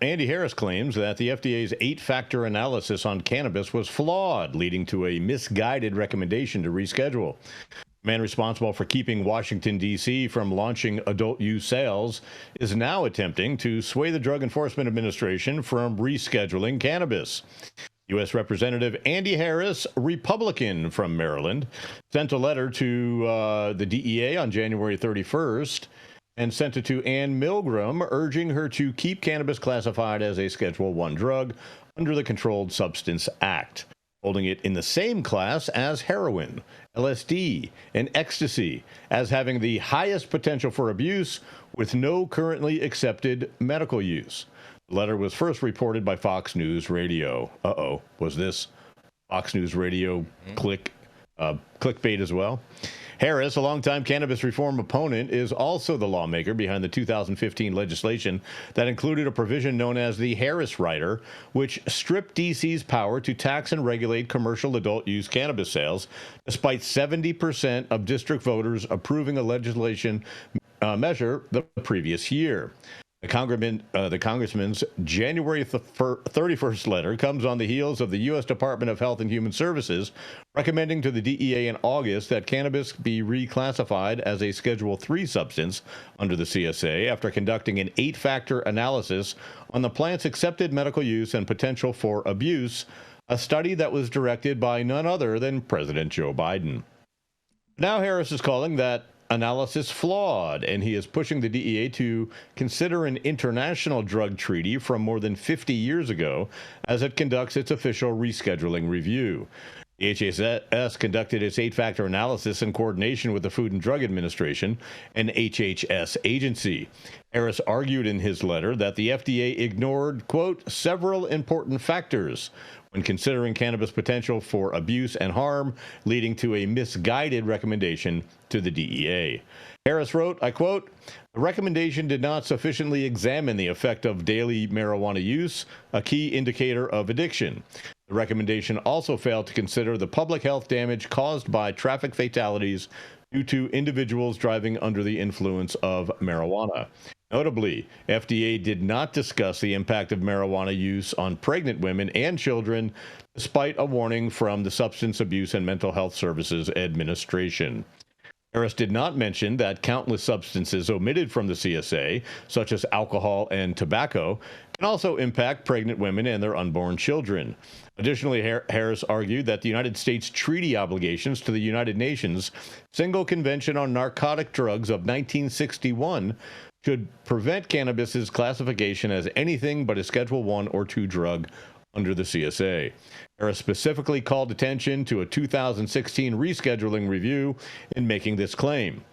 Andy Harris claims that the FDA's 8-factor analysis on cannabis was flawed, leading to a misguided recommendation to reschedule. The man responsible for keeping Washington, D.C. from launching adult use sales is now attempting to sway the Drug Enforcement Administration from rescheduling cannabis. U.S. Representative Andy Harris, Republican from Maryland, sent a letter to the DEA on January 31st and sent it to Ann Milgram, urging her to keep cannabis classified as a Schedule I drug under the Controlled Substance Act, holding it in the same class as heroin, LSD, and ecstasy, as having the highest potential for abuse with no currently accepted medical use. The letter was first reported by Fox News Radio. Was this Fox News Radio clickbait as well? Harris, a longtime cannabis reform opponent, is also the lawmaker behind the 2015 legislation that included a provision known as the Harris Rider, which stripped D.C.'s power to tax and regulate commercial adult use cannabis sales, despite 70% of district voters approving a legislation measure the previous year. The congressman's January 31st letter comes on the heels of the U.S. Department of Health and Human Services recommending to the DEA in August that cannabis be reclassified as a Schedule III substance under the CSA after conducting an 8-factor analysis on the plant's accepted medical use and potential for abuse, a study that was directed by none other than President Joe Biden. Now Harris is calling that analysis flawed, and he is pushing the DEA to consider an international drug treaty from more than 50 years ago as it conducts its official rescheduling review. The HHS conducted its 8-factor analysis in coordination with the Food and Drug Administration, an HHS agency. Harris argued in his letter that the FDA ignored, quote, several important factors when considering cannabis potential for abuse and harm, leading to a misguided recommendation to the DEA. Harris wrote, I quote, the recommendation did not sufficiently examine the effect of daily marijuana use, a key indicator of addiction. The recommendation also failed to consider the public health damage caused by traffic fatalities due to individuals driving under the influence of marijuana. Notably, FDA did not discuss the impact of marijuana use on pregnant women and children, despite a warning from the Substance Abuse and Mental Health Services Administration. Harris did not mention that countless substances omitted from the CSA, such as alcohol and tobacco, can also impact pregnant women and their unborn children. Additionally, Harris argued that the United States treaty obligations to the United Nations Single Convention on Narcotic Drugs of 1961 should prevent cannabis's classification as anything but a Schedule I or II drug under the CSA. Harris specifically called attention to a 2016 rescheduling review in making this claim.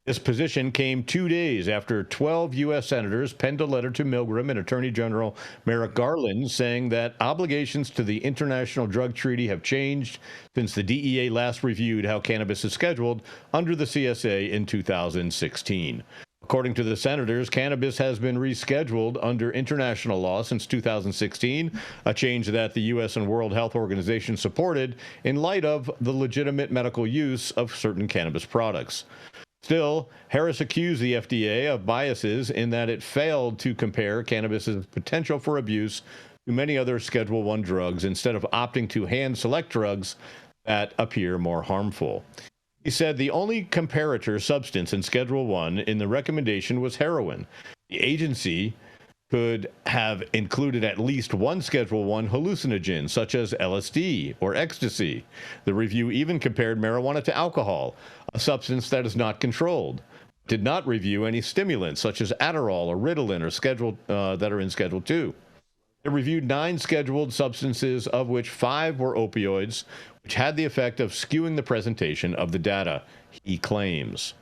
This position came 2 days after 12 U.S. senators penned a letter to Milgram and Attorney General Merrick Garland saying that obligations to the International Drug Treaty have changed since the DEA last reviewed how cannabis is scheduled under the CSA in 2016. According to the senators, cannabis has been rescheduled under international law since 2016, a change that the U.S. and World Health Organization supported in light of the legitimate medical use of certain cannabis products. Still, Harris accused the FDA of biases in that it failed to compare cannabis's potential for abuse to many other Schedule I drugs instead of opting to hand-select drugs that appear more harmful. He said the only comparator substance in Schedule I in the recommendation was heroin. The agency could have included at least one Schedule I hallucinogen, such as LSD or ecstasy. The review even compared marijuana to alcohol, a substance that is not controlled. Did not review any stimulants, such as Adderall or Ritalin, or that are in Schedule II. It reviewed 9 scheduled substances, of which 5 were opioids, which had the effect of skewing the presentation of the data, he claims.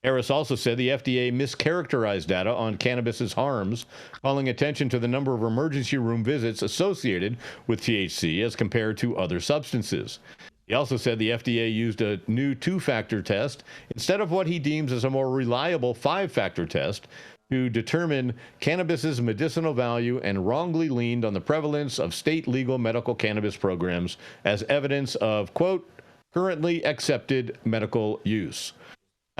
Harris also said the FDA mischaracterized data on cannabis's harms, calling attention to the number of emergency room visits associated with THC as compared to other substances. He also said the FDA used a new 2-factor test instead of what he deems as a more reliable 5-factor test to determine cannabis's medicinal value and wrongly leaned on the prevalence of state legal medical cannabis programs as evidence of, quote, currently accepted medical use.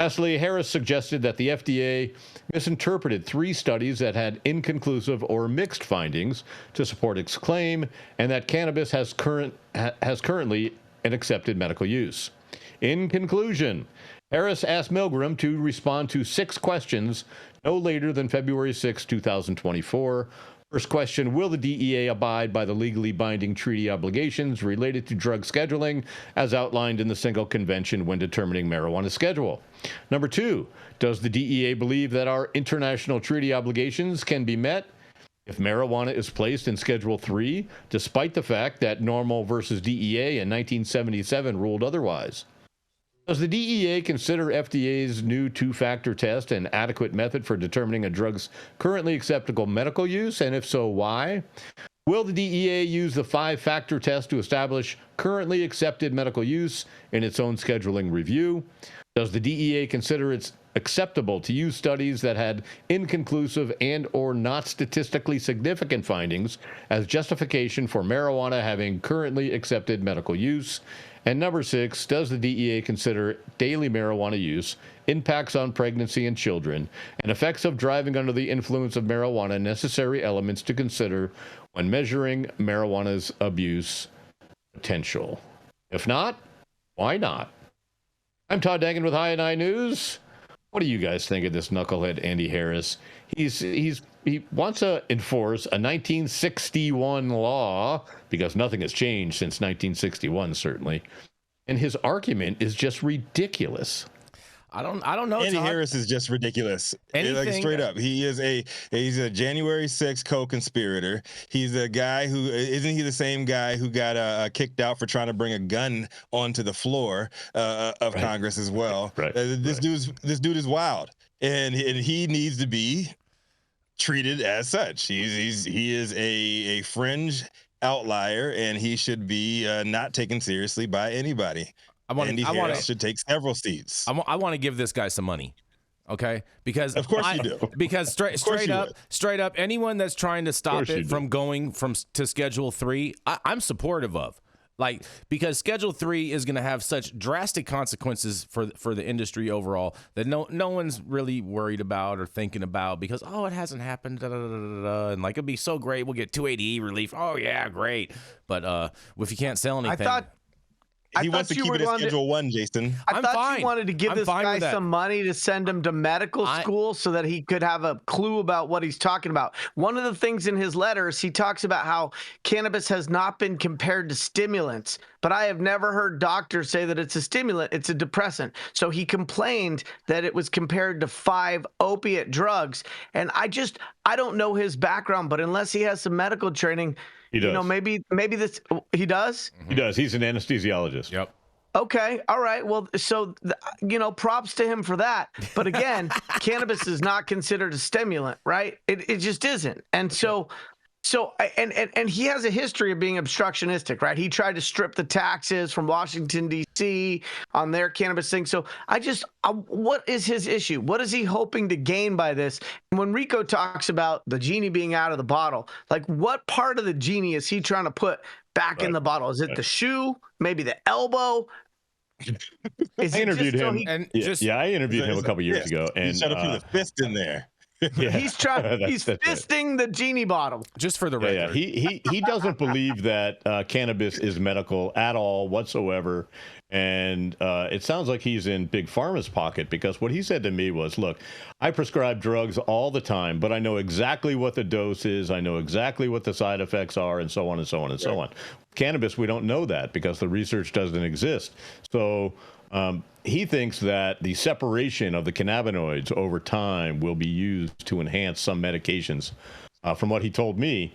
Lastly, Harris suggested that the FDA misinterpreted 3 studies that had inconclusive or mixed findings to support its claim, and that cannabis has currently an accepted medical use. In conclusion, Harris asked Milgram to respond to 6 questions no later than February 6, 2024. First question, will the DEA abide by the legally binding treaty obligations related to drug scheduling as outlined in the single convention when determining marijuana schedule? Number 2, does the DEA believe that our international treaty obligations can be met if marijuana is placed in Schedule 3, despite the fact that Normal versus DEA in 1977 ruled otherwise? Does the DEA consider FDA's new 2-factor test an adequate method for determining a drug's currently acceptable medical use, and if so, why? Will the DEA use the 5-factor test to establish currently accepted medical use in its own scheduling review? Does the DEA consider it's acceptable to use studies that had inconclusive and or not statistically significant findings as justification for marijuana having currently accepted medical use? And number 6, does the DEA consider daily marijuana use, impacts on pregnancy and children, and effects of driving under the influence of marijuana necessary elements to consider when measuring marijuana's abuse potential? If not, why not? I'm Todd Dagan with High and I News. What do you guys think of this knucklehead Andy Harris? He wants to enforce a 1961 law because nothing has changed since 1961, certainly. And his argument is just ridiculous. I don't know. Andy Harris is just ridiculous. Like straight up. He's a January 6th co-conspirator. He's a guy who isn't he the same guy who got kicked out for trying to bring a gun onto the floor of Congress as well. Right. This dude is wild, and he needs to be treated as such. He is a fringe outlier, and he should be not taken seriously by anybody. Andy Harris should take several seats. I want to give this guy some money, okay? Because of course you do. Because straight up, anyone that's trying to stop it from going to Schedule 3, I'm supportive of. Like, because Schedule 3 is going to have such drastic consequences for the industry overall that no one's really worried about or thinking about because, it hasn't happened, and like, it'd be so great. We'll get 280E relief. Oh, yeah, great. But if you can't sell anything. He wants to keep it at Schedule 1, Jason. I thought you wanted to give this guy some money to send him to medical school so that he could have a clue about what he's talking about. One of the things in his letters, he talks about how cannabis has not been compared to stimulants, but I have never heard doctors say that it's a stimulant, it's a depressant. So he complained that it was compared to 5 opiate drugs. And I don't know his background, but unless he has some medical training, he does. Maybe this he does. He does. He's an anesthesiologist. Yep. Okay. All right. Well, so props to him for that. But again, cannabis is not considered a stimulant, right? It just isn't. And so he has a history of being obstructionistic, right? He tried to strip the taxes from Washington, D.C. on their cannabis thing. So what is his issue? What is he hoping to gain by this? And when Rico talks about the genie being out of the bottle, like what part of the genie is he trying to put back in the bottle? Is it the shoe? Maybe the elbow? I interviewed him. I interviewed him a couple years ago. And he's trying to put the fist in there. Yeah. He's fisting the genie bottle. Just for the record. Yeah. He doesn't believe that cannabis is medical at all whatsoever. And it sounds like he's in Big Pharma's pocket because what he said to me was, look, I prescribe drugs all the time, but I know exactly what the dose is. I know exactly what the side effects are and so on and so on and so on. Cannabis, we don't know that because the research doesn't exist. So he thinks that the separation of the cannabinoids over time will be used to enhance some medications, from what he told me.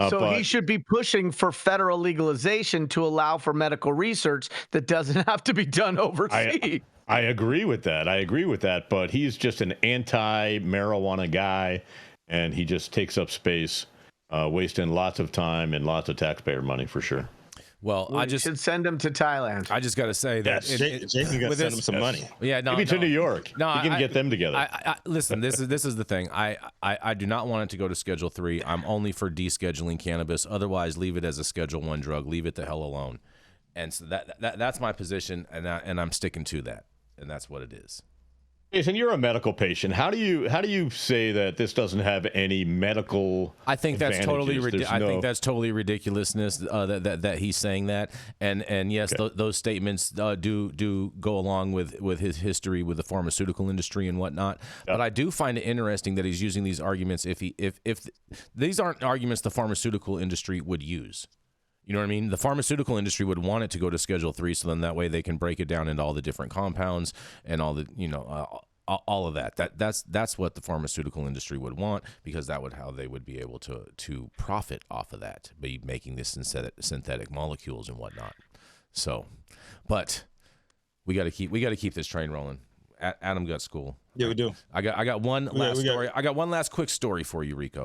So he should be pushing for federal legalization to allow for medical research that doesn't have to be done overseas. I agree with that. But he's just an anti-marijuana guy, and he just takes up space, wasting lots of time and lots of taxpayer money for sure. Well, I just should send him to Thailand. I just got to say that Jason got to send him some money. Yeah, maybe to New York. No, we can get them together. Listen, this is the thing. I do not want it to go to Schedule 3. I'm only for descheduling cannabis. Otherwise, leave it as a Schedule 1 drug. Leave it the hell alone. And so that's my position, and I'm sticking to that. And that's what it is. Jason, you're a medical patient. How do you say that this doesn't have any medical? I think that's totally advantages? I think that's totally ridiculousness that he's saying that. And yes, those statements do go along with his history with the pharmaceutical industry and whatnot. But I do find it interesting that he's using these arguments if these aren't arguments the pharmaceutical industry would use. You know what I mean? The pharmaceutical industry would want it to go to Schedule 3, so then that way they can break it down into all the different compounds and all the, all of that. That's what the pharmaceutical industry would want, because that would how they would be able to profit off of that, by making this synthetic molecules and whatnot. So, but we got to keep this train rolling. Adam got school. Yeah, we do. I got one last story. I got one last quick story for you, Rico.